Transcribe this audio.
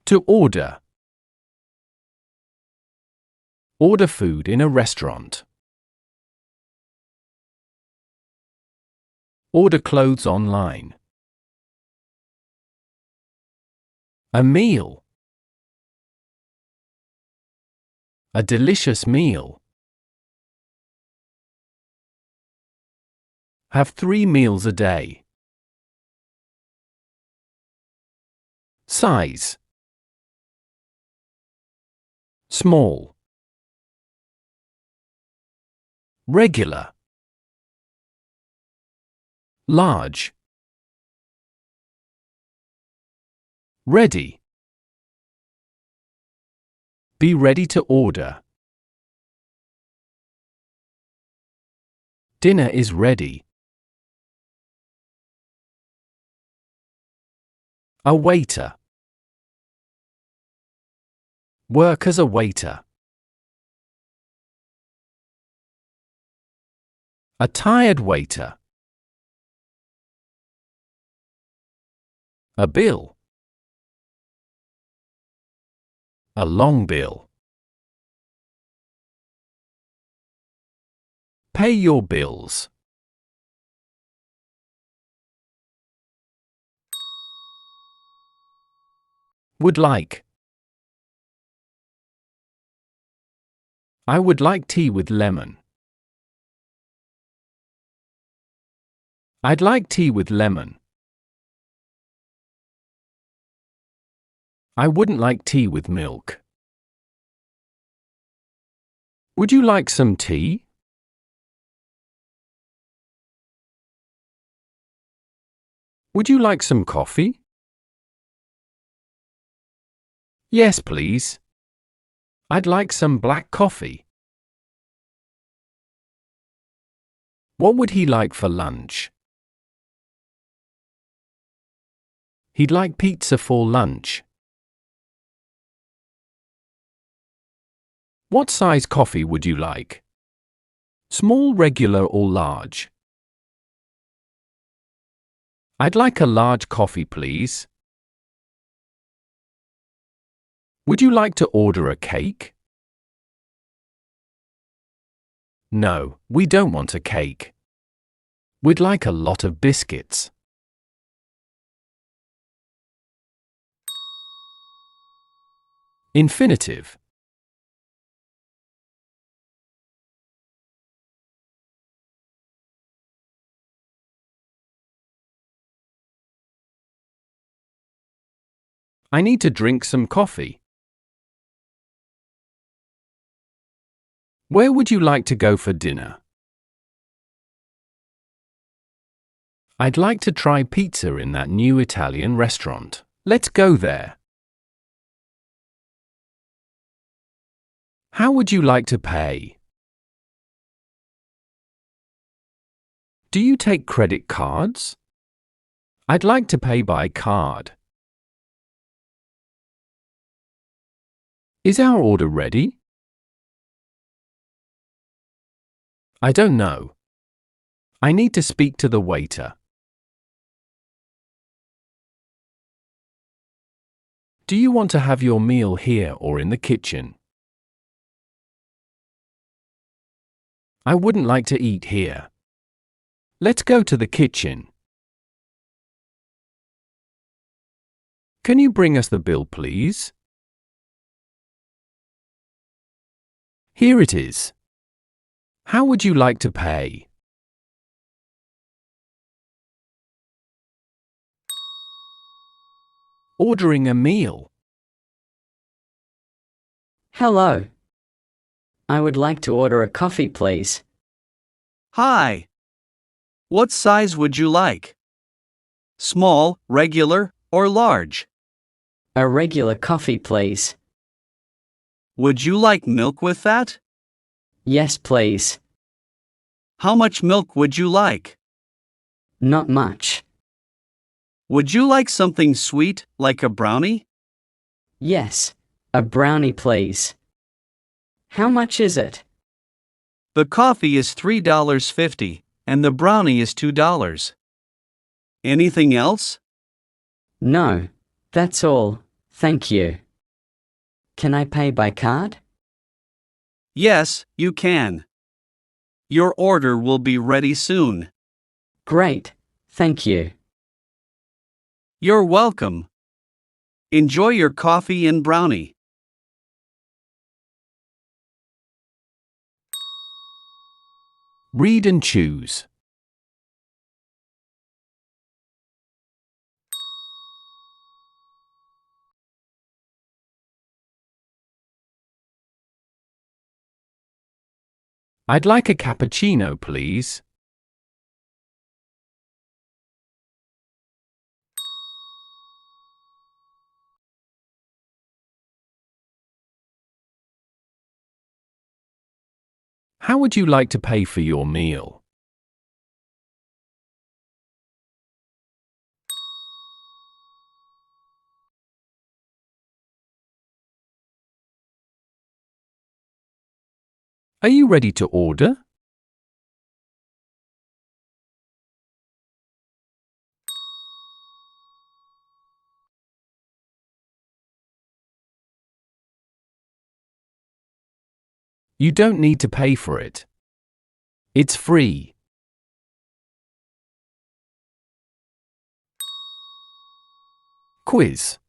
To order. Order food in a restaurant. Order clothes online. A meal. A delicious meal. Have 3 meals a day. Size. Small. Regular. Large. Ready. Be ready to order. Dinner is ready. A waiter. Work as a waiter. A tired waiter. A bill. A long bill. Pay your bills. Would like. I would like tea with lemon. I'd like tea with lemon. I wouldn't like tea with milk. Would you like some tea? Would you like some coffee? Yes, please. I'd like some black coffee. What would he like for lunch? He'd like pizza for lunch. What size coffee would you like? Small, regular, or large? I'd like a large coffee, please. Would you like to order a cake? No, we don't want a cake. We'd like a lot of biscuits. Infinitive. I need to drink some coffee. Where would you like to go for dinner? I'd like to try pizza in that new Italian restaurant. Let's go there. How would you like to pay? Do you take credit cards? I'd like to pay by card. Is our order ready? I don't know. I need to speak to the waiter. Do you want to have your meal here or in the kitchen? I wouldn't like to eat here. Let's go to the kitchen. Can you bring us the bill, please? Here it is. How would you like to pay? Ordering a meal. Hello. I would like to order a coffee, please. Hi. What size would you like? Small, regular, or large? A regular coffee, please. Would you like milk with that? Yes, please. How much milk would you like? Not much. Would you like something sweet, like a brownie? Yes, a brownie, please. How much is it? The coffee is $3.50, and the brownie is $2. Anything else? No, that's all. Thank you. Can I pay by card? Yes, you can. Your order will be ready soon. Great, thank you. You're welcome. Enjoy your coffee and brownie. Read and choose. I'd like a cappuccino, please. How would you like to pay for your meal? Are you ready to order? You don't need to pay for it. It's free. Quiz.